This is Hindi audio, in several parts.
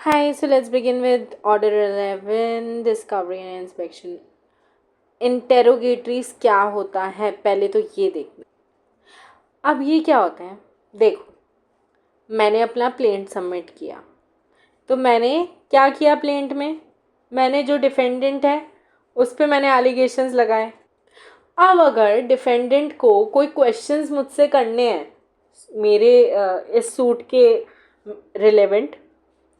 Hi, so let's begin with Order 11 Discovery and Inspection. Interrogatories क्या होता है पहले तो ये देखना। अब ये क्या होता है, देखो, मैंने अपना प्लेंट सबमिट किया, तो मैंने क्या किया प्लेंट में, मैंने जो डिफेंडेंट है उस पर मैंने एलिगेशंस लगाए। अब अगर डिफेंडेंट को कोई क्वेश्चंस मुझसे करने हैं मेरे इस सूट के रिलेवेंट,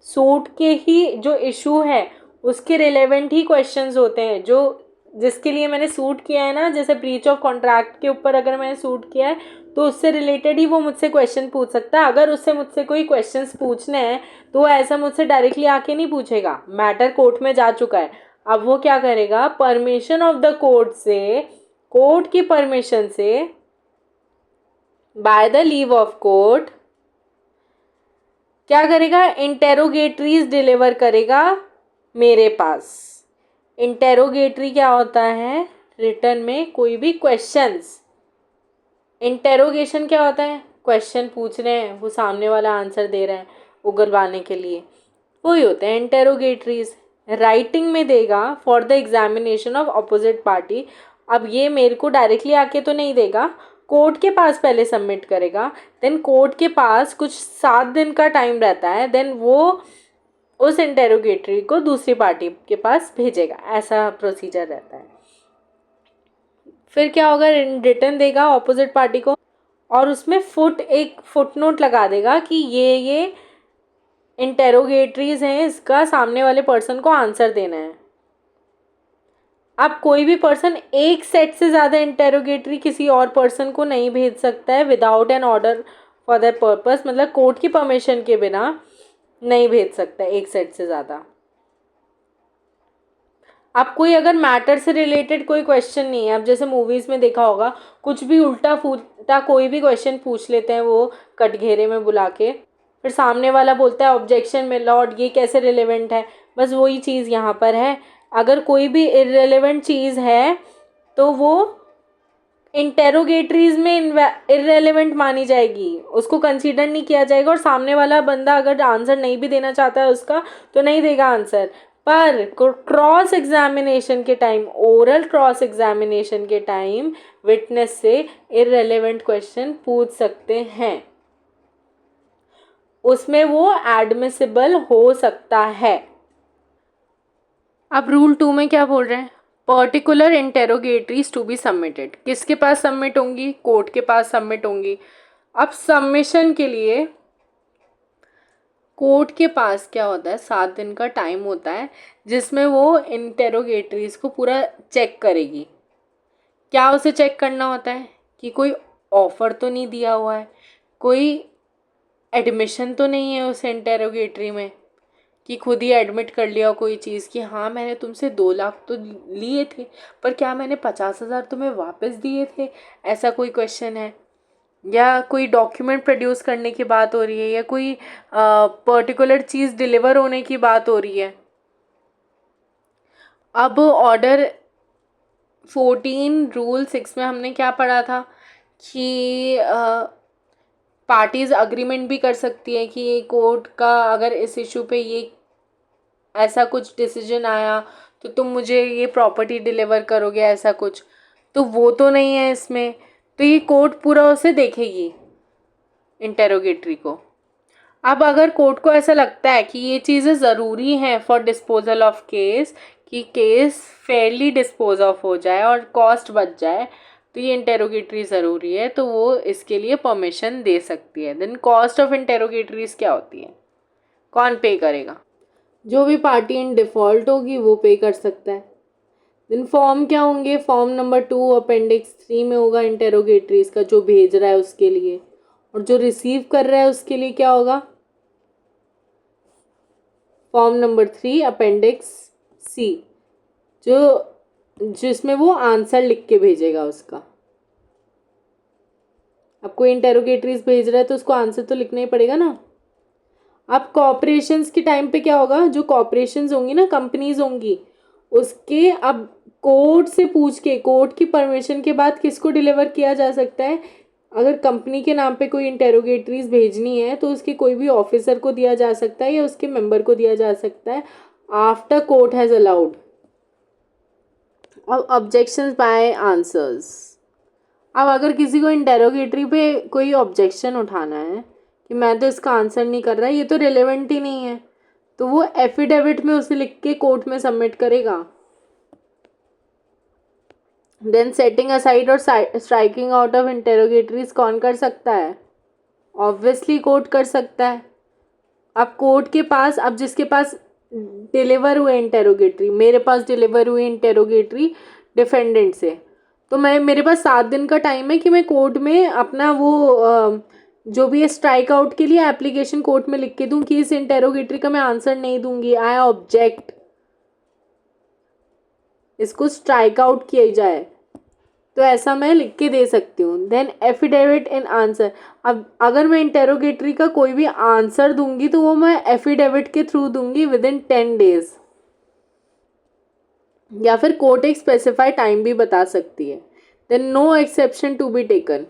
सूट के ही जो इशू है उसके रिलेवेंट ही क्वेश्चंस होते हैं, जो जिसके लिए मैंने सूट किया है ना, जैसे ब्रीच ऑफ कॉन्ट्रैक्ट के ऊपर अगर मैंने सूट किया है तो उससे रिलेटेड ही वो मुझसे क्वेश्चन पूछ सकता है। अगर उससे मुझसे कोई क्वेश्चंस पूछने हैं तो वो ऐसा मुझसे डायरेक्टली आके नहीं पूछेगा, मैटर कोर्ट में जा चुका है। अब वो क्या करेगा, परमिशन ऑफ द कोर्ट से, कोर्ट की परमिशन से, by the leave of court, क्या करेगा, इंटेरोगेटरीज डिलीवर करेगा मेरे पास। इंटेरोगेटरी क्या होता है, रिटर्न में कोई भी क्वेश्चंस। इंटेरोगेशन क्या होता है, क्वेश्चन पूछ रहे हैं, वो सामने वाला आंसर दे रहा है उगलवाने के लिए, वही होते हैं इंटेरोगेटरीज। राइटिंग में देगा for the examination of opposite party. अब ये मेरे को डायरेक्टली आके तो नहीं देगा, कोर्ट के पास पहले सबमिट करेगा, देन कोर्ट के पास कुछ 7 दिन का टाइम रहता है, देन वो उस इंटेरोगेटरी को दूसरी पार्टी के पास भेजेगा। ऐसा प्रोसीजर रहता है। फिर क्या होगा, रिटर्न देगा ऑपोजिट पार्टी को और उसमें एक फुट नोट लगा देगा कि ये इंटेरोगेटरीज हैं, इसका सामने वाले पर्सन को आंसर देना है। अब कोई भी पर्सन एक सेट से ज़्यादा इंटेरोगेटरी किसी और पर्सन को नहीं भेज सकता है without an order for that purpose, मतलब कोर्ट की परमिशन के बिना नहीं भेज सकता एक सेट से ज़्यादा। अब कोई अगर मैटर से रिलेटेड कोई क्वेश्चन नहीं है, अब जैसे मूवीज़ में देखा होगा कुछ भी उल्टा फूटा कोई भी क्वेश्चन पूछ लेते हैं वो कटघेरे में बुला के, फिर सामने वाला बोलता है ऑब्जेक्शन में लॉर्ड ये कैसे रिलेवेंट है, बस वही चीज़ यहाँ पर है। अगर कोई भी इररेलेवेंट चीज़ है तो वो इंटेरोगेटरीज में इररेलेवेंट मानी जाएगी, उसको कंसीडर नहीं किया जाएगा, और सामने वाला बंदा अगर आंसर नहीं भी देना चाहता है उसका तो नहीं देगा आंसर। पर क्रॉस एग्जामिनेशन के टाइम, ओरल क्रॉस एग्जामिनेशन के टाइम विटनेस से इररेलेवेंट क्वेश्चन पूछ सकते हैं, उसमें वो एडमिसिबल हो सकता है। अब रूल 2 में क्या बोल रहे हैं, particular interrogatories to be submitted, किसके पास सबमिट होंगी, कोर्ट के पास सबमिट होंगी। अब सबमिशन के लिए कोर्ट के पास क्या होता है, 7 दिन का टाइम होता है जिसमें वो इंटेरोगेटरीज को पूरा चेक करेगी। क्या उसे चेक करना होता है कि कोई ऑफर तो नहीं दिया हुआ है, कोई एडमिशन तो नहीं है उस इंटेरोगेटरी में कि खुद ही एडमिट कर लिया कोई चीज़ कि हाँ मैंने तुमसे 2 लाख तो लिए थे पर क्या मैंने 50,000 तुम्हें वापस दिए थे, ऐसा कोई क्वेश्चन है। या कोई डॉक्यूमेंट प्रोड्यूस करने की बात हो रही है, या कोई पर्टिकुलर चीज़ डिलीवर होने की बात हो रही है। अब ऑर्डर 14 रूल 6 में हमने क्या पढ़ा था कि पार्टीज़ अग्रीमेंट भी कर सकती है कि कोर्ट का अगर इस इशू पे ये ऐसा कुछ डिसीजन आया तो तुम मुझे ये प्रॉपर्टी डिलीवर करोगे, ऐसा कुछ, तो वो तो नहीं है इसमें। तो ये कोर्ट पूरा उसे देखेगी इंटेरोगेटरी को। अब अगर कोर्ट को ऐसा लगता है कि ये चीज़ें ज़रूरी हैं फॉर डिस्पोजल ऑफ केस, कि केस फेयरली डिस्पोज ऑफ हो जाए और कॉस्ट बच जाए, तो ये इंटेरोगेटरी ज़रूरी है, तो वो इसके लिए परमिशन दे सकती है। देन कॉस्ट ऑफ इंटेरोगेटरीज क्या होती है, कौन पे करेगा, जो भी पार्टी इन डिफ़ॉल्ट होगी वो पे कर सकता है। देन फॉर्म क्या होंगे, फॉर्म नंबर 2 अपेंडिक्स 3 में होगा इंटेरोगेटरीज का, जो भेज रहा है उसके लिए, और जो रिसीव कर रहा है उसके लिए क्या होगा, फॉर्म नंबर 3 अपेंडिक्स सी, जो जिसमें वो आंसर लिख के भेजेगा उसका। अब कोई इंटेरोगेटरीज भेज रहा है तो उसको आंसर तो लिखना ही पड़ेगा ना। अब कॉपरेशंस के टाइम पे क्या होगा, जो कॉपरेशंस होंगी ना, कंपनीज होंगी, उसके अब कोर्ट से पूछ के, कोर्ट की परमिशन के बाद किसको डिलीवर किया जा सकता है, अगर कंपनी के नाम पे कोई इंटेरोगेटरीज भेजनी है तो उसके कोई भी ऑफिसर को दिया जा सकता है या उसके मेंबर को दिया जा सकता है आफ्टर कोर्ट हैज़ अलाउड और ऑब्जेक्शंस बाय आंसर्स। अब अगर किसी को इंटेरोगेटरी पे कोई ऑब्जेक्शन उठाना है कि मैं तो इसका आंसर नहीं कर रहा, ये तो रिलेवेंट ही नहीं है, तो वो एफिडेविट में उसे लिख के कोर्ट में सबमिट करेगा। देन सेटिंग असाइड और स्ट्राइकिंग आउट ऑफ इंटेरोगेटरीज कौन कर सकता है? ऑब्वियसली कोर्ट कर सकता है। अब कोर्ट के पास, अब जिसके पास डिलीवर हुए इंटेरोगेटरी, मेरे पास डिलीवर हुई इंटेरोगेटरी डिफेंडेंट से, तो मैं, मेरे पास 7 दिन का टाइम है कि मैं कोर्ट में अपना वो जो भी है स्ट्राइक आउट के लिए एप्लीकेशन कोर्ट में लिख के दूं कि इस इंटेरोगेटरी का मैं आंसर नहीं दूंगी, आई ऑब्जेक्ट, इसको स्ट्राइक आउट किया जाए, तो ऐसा मैं लिख के दे सकती हूँ। देन एफिडेविट इन आंसर, अब अगर मैं इंटेरोगेटरी का कोई भी आंसर दूंगी तो वो मैं एफिडेविट के थ्रू दूंगी विद इन 10 डेज, या फिर कोर्ट एक स्पेसिफाइड टाइम भी बता सकती है। Then no exception to be taken,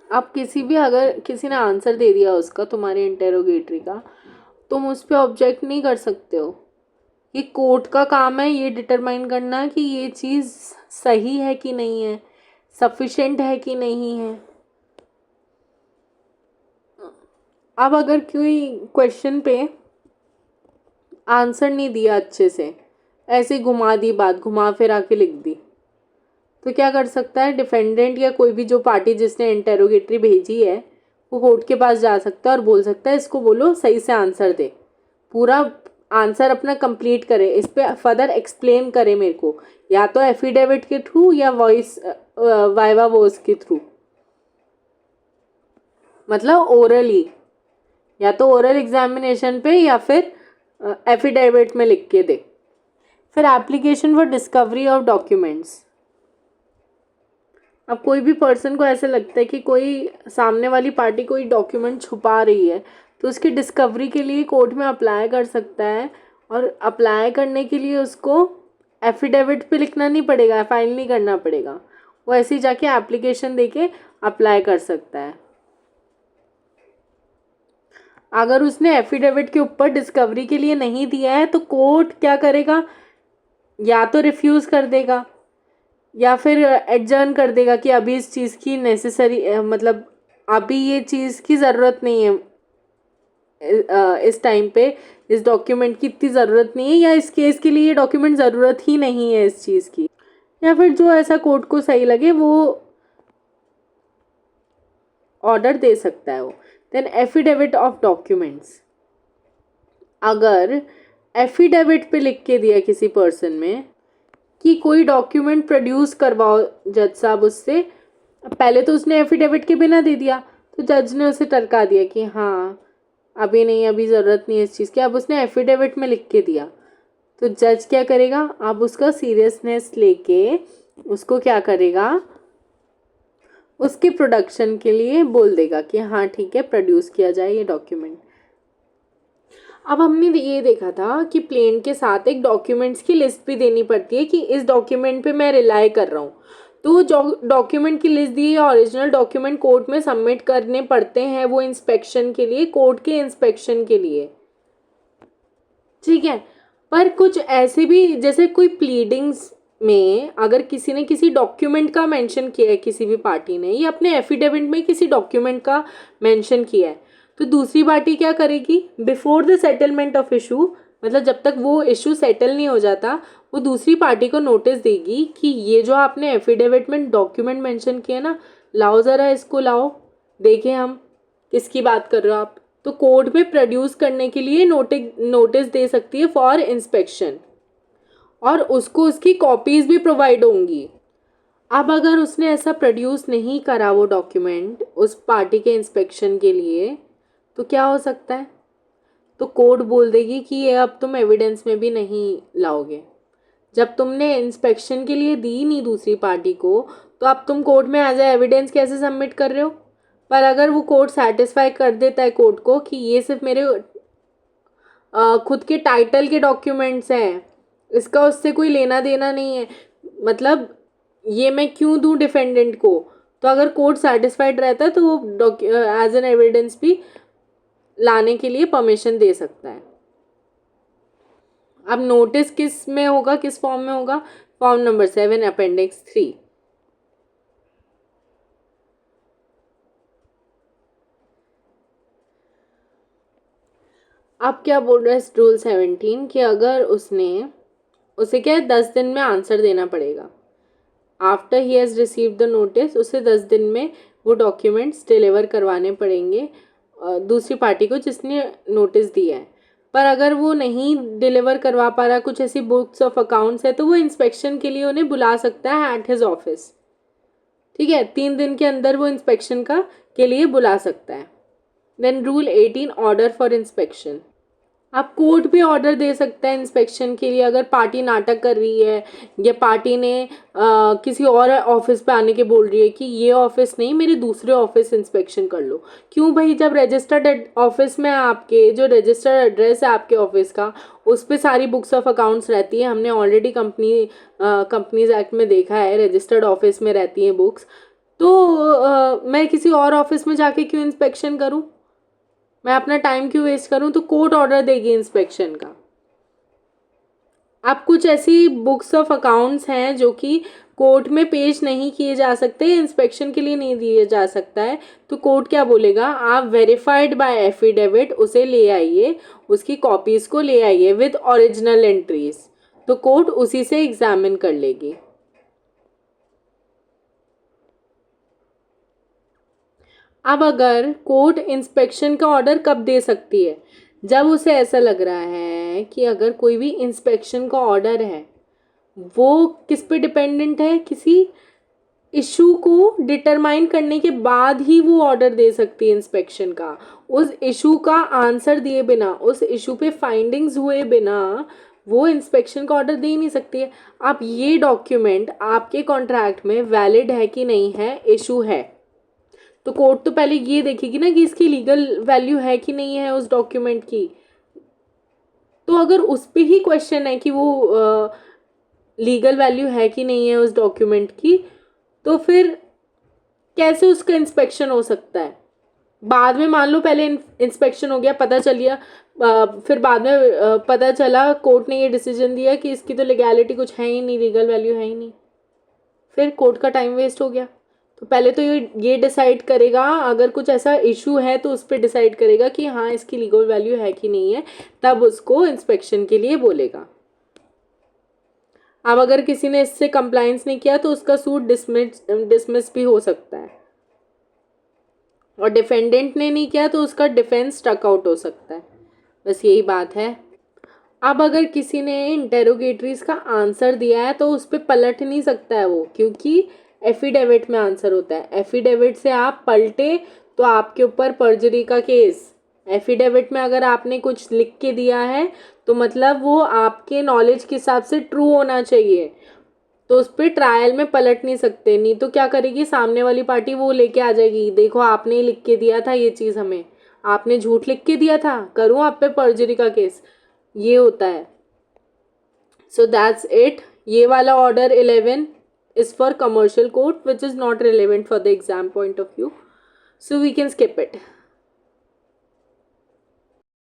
अब किसी भी, अगर किसी ने आंसर दे दिया उसका, तुम्हारे इंटेरोगेटरी का, तुम उस पर ऑब्जेक्ट नहीं कर सकते हो। ये कोर्ट का काम है ये डिटरमाइन करना कि ये चीज़ सही है कि नहीं है, सफिशेंट है कि नहीं है। अब अगर कोई क्वेश्चन पे आंसर नहीं दिया अच्छे से, ऐसे घुमा दी बात, घुमा फिरा के लिख दी, तो क्या कर सकता है डिफेंडेंट या कोई भी जो पार्टी जिसने इंटेरोगेटरी भेजी है, वो कोर्ट के पास जा सकता है और बोल सकता है इसको बोलो सही से आंसर दे, पूरा आंसर अपना कंप्लीट करे, इस पर फर्दर एक्सप्लेन करे मेरे को, या तो एफिडेविट के थ्रू या वॉइस वाइवा वॉइस के थ्रू, मतलब ओरली, या तो ओरल एग्जामिनेशन पे या फिर एफिडेविट में लिख के दे। फिर application for discovery of documents, अब कोई भी पर्सन को ऐसा लगता है कि कोई सामने वाली पार्टी कोई डॉक्यूमेंट छुपा रही है, तो उसकी डिस्कवरी के लिए कोर्ट में अप्लाई कर सकता है, और अप्लाई करने के लिए उसको एफिडेविट पे लिखना नहीं पड़ेगा, फाइल नहीं करना पड़ेगा, वो ऐसे ही जाके एप्लीकेशन देके अप्लाई कर सकता है। अगर उसने एफिडेविट के ऊपर डिस्कवरी के लिए नहीं दिया है तो कोर्ट क्या करेगा, या तो रिफ्यूज़ कर देगा या फिर एडजर्न कर देगा कि अभी इस चीज़ की नेसेसरी, मतलब अभी ये चीज़ की ज़रूरत नहीं है, इस टाइम पे इस डॉक्यूमेंट की इतनी ज़रूरत नहीं है, या इस केस के लिए ये डॉक्यूमेंट ज़रूरत ही नहीं है इस चीज़ की, या फिर जो ऐसा कोर्ट को सही लगे वो ऑर्डर दे सकता है वो। देन एफिडेविट ऑफ डॉक्यूमेंट्स, अगर एफिडेविट पे लिख के दिया किसी पर्सन में कि कोई डॉक्यूमेंट प्रोड्यूस करवाओ जज साहब उससे, पहले तो उसने एफिडेविट के बिना दे दिया, तो जज ने उसे टरका दिया कि हाँ अभी नहीं, अभी ज़रूरत नहीं है इस चीज़ की, अब उसने एफिडेविट में लिख के दिया, तो जज क्या करेगा, अब उसका सीरियसनेस लेके उसको क्या करेगा, उसके प्रोडक्शन के लिए बोल देगा कि हाँ ठीक है प्रोड्यूस किया जाए ये डॉक्यूमेंट। अब हमने ये देखा था कि प्लेन के साथ एक डॉक्यूमेंट्स की लिस्ट भी देनी पड़ती है कि इस डॉक्यूमेंट पे मैं रिलाई कर रहा हूँ, तो जो डॉक्यूमेंट की लिस्ट दी है ओरिजिनल डॉक्यूमेंट कोर्ट में सबमिट करने पड़ते हैं वो इंस्पेक्शन के लिए, कोर्ट के इंस्पेक्शन के लिए, ठीक है। पर कुछ ऐसे भी, जैसे कोई प्लीडिंग्स में अगर किसी ने किसी डॉक्यूमेंट का मेंशन किया है, किसी भी पार्टी ने, या अपने एफिडेविट में किसी डॉक्यूमेंट का मेंशन किया है, तो दूसरी पार्टी क्या करेगी, before the settlement of issue, मतलब जब तक वो इशू सेटल नहीं हो जाता, वो दूसरी पार्टी को नोटिस देगी कि ये जो आपने एफिडेविट में डॉक्यूमेंट मेंशन किया ना, लाओ ज़रा इसको लाओ, देखें हम किसकी बात कर रहे हो आप, तो कोर्ट में प्रोड्यूस करने के लिए नोटिस दे सकती है फॉर इंस्पेक्शन, और उसको उसकी कॉपीज़ भी प्रोवाइड होंगी। अब अगर उसने ऐसा प्रोड्यूस नहीं करा वो डॉक्यूमेंट उस पार्टी के इंस्पेक्शन के लिए, तो क्या हो सकता है, तो कोर्ट बोल देगी कि ये अब तुम एविडेंस में भी नहीं लाओगे, जब तुमने इंस्पेक्शन के लिए दी नहीं दूसरी पार्टी को, तो अब तुम कोर्ट में एज ए एविडेंस कैसे सबमिट कर रहे हो। पर अगर वो कोर्ट सेटिस्फाई कर देता है कोर्ट को कि ये सिर्फ मेरे खुद के टाइटल के डॉक्यूमेंट्स हैं, इसका उससे कोई लेना देना नहीं है, मतलब ये मैं क्यों दूं डिफेंडेंट को, तो अगर कोर्ट सेटिस्फाइड रहता है तो वो एज एन एविडेंस भी लाने के लिए परमिशन दे सकता है। अब नोटिस किस में होगा, किस फॉर्म में होगा? Form number 7 appendix 3। अब क्या बोल रहा है रूल 17 कि अगर उसे क्या है 10 दिन में आंसर देना पड़ेगा। After he has receive the notice, उसे 10 दिन में वो डॉक्यूमेंट्स डिलीवर करवाने पड़ेंगे दूसरी पार्टी को जिसने नोटिस दिया है। पर अगर वो नहीं डिलीवर करवा पा रहा, कुछ ऐसी बुक्स ऑफ अकाउंट्स है, तो वो इंस्पेक्शन के लिए उन्हें बुला सकता है एट हिज ऑफिस। ठीक है, 3 दिन के अंदर वो इंस्पेक्शन के लिए बुला सकता है। Then rule 18 order for inspection. आप कोर्ट भी ऑर्डर दे सकता है इंस्पेक्शन के लिए। अगर पार्टी नाटक कर रही है या पार्टी ने किसी और ऑफिस पे आने के बोल रही है कि ये ऑफिस नहीं, मेरे दूसरे ऑफिस इंस्पेक्शन कर लो। क्यों भाई? जब रजिस्टर्ड ऑफिस में आपके जो रजिस्टर्ड एड्रेस है आपके ऑफिस का, उस पर सारी बुक्स ऑफ अकाउंट्स रहती है। हमने ऑलरेडी कंपनीज एक्ट में देखा है, रजिस्टर्ड ऑफिस में रहती हैं बुक्स। तो मैं किसी और ऑफिस में जाके क्यों इंस्पेक्शन करूँ? मैं अपना टाइम क्यों वेस्ट करूं? तो कोर्ट ऑर्डर देगी इंस्पेक्शन का। अब कुछ ऐसी बुक्स ऑफ अकाउंट्स हैं जो कि कोर्ट में पेश नहीं किए जा सकते, इंस्पेक्शन के लिए नहीं दिए जा सकता है, तो कोर्ट क्या बोलेगा? आप वेरीफाइड बाय एफिडेविट उसे ले आइए, उसकी कॉपीज को ले आइए विद ओरिजिनल एंट्रीज, तो कोर्ट उसी से एग्जामिन कर लेगी। अब अगर कोर्ट इंस्पेक्शन का ऑर्डर कब दे सकती है? जब उसे ऐसा लग रहा है कि अगर कोई भी इंस्पेक्शन का ऑर्डर है वो किस पे डिपेंडेंट है, किसी इशू को डिटरमाइन करने के बाद ही वो ऑर्डर दे सकती है इंस्पेक्शन का। उस इशू का आंसर दिए बिना, उस इशू पे फाइंडिंग्स हुए बिना वो इंस्पेक्शन का ऑर्डर दे ही नहीं सकती है। आप ये डॉक्यूमेंट आपके कॉन्ट्रैक्ट में वैलिड है कि नहीं है, इशू है, तो कोर्ट तो पहले ये देखेगी ना कि इसकी लीगल वैल्यू है कि नहीं है उस डॉक्यूमेंट की। तो अगर उस पे ही क्वेश्चन है कि वो लीगल वैल्यू है कि नहीं है उस डॉक्यूमेंट की, तो फिर कैसे उसका इंस्पेक्शन हो सकता है? बाद में मान लो पहले इंस्पेक्शन हो गया, पता चल गया, फिर बाद में पता चला कोर्ट ने ये डिसीजन दिया कि इसकी तो लीगैलिटी कुछ है ही नहीं, लीगल वैल्यू है ही नहीं, फिर कोर्ट का टाइम वेस्ट हो गया। तो पहले तो ये डिसाइड करेगा, अगर कुछ ऐसा इशू है तो उस पर डिसाइड करेगा कि हाँ इसकी लीगल वैल्यू है कि नहीं है, तब उसको इंस्पेक्शन के लिए बोलेगा। अब अगर किसी ने इससे कंप्लायंस नहीं किया तो उसका सूट डिसमिस भी हो सकता है, और डिफेंडेंट ने नहीं किया तो उसका डिफेंस स्टक आउट हो सकता है। बस यही बात है। अब अगर किसी ने इंटेरोगेटरीज का आंसर दिया है तो उस पर पलट नहीं सकता है वो, क्योंकि एफिडेविट में आंसर होता है। एफिडेविट से आप पलटे तो आपके ऊपर पर्जरी का केस। एफिडेविट में अगर आपने कुछ लिख के दिया है तो मतलब वो आपके नॉलेज के हिसाब से ट्रू होना चाहिए, तो उस पर ट्रायल में पलट नहीं सकते। नहीं तो क्या करेगी सामने वाली पार्टी? वो लेके आ जाएगी, देखो आपने ही लिख के दिया था ये चीज़, हमें आपने झूठ लिख के दिया था, करूँ आप पे पर्जरी का केस। ये होता है। So that's it. ये वाला order 11 is for commercial court which is not relevant for the exam point of view, so we can skip it.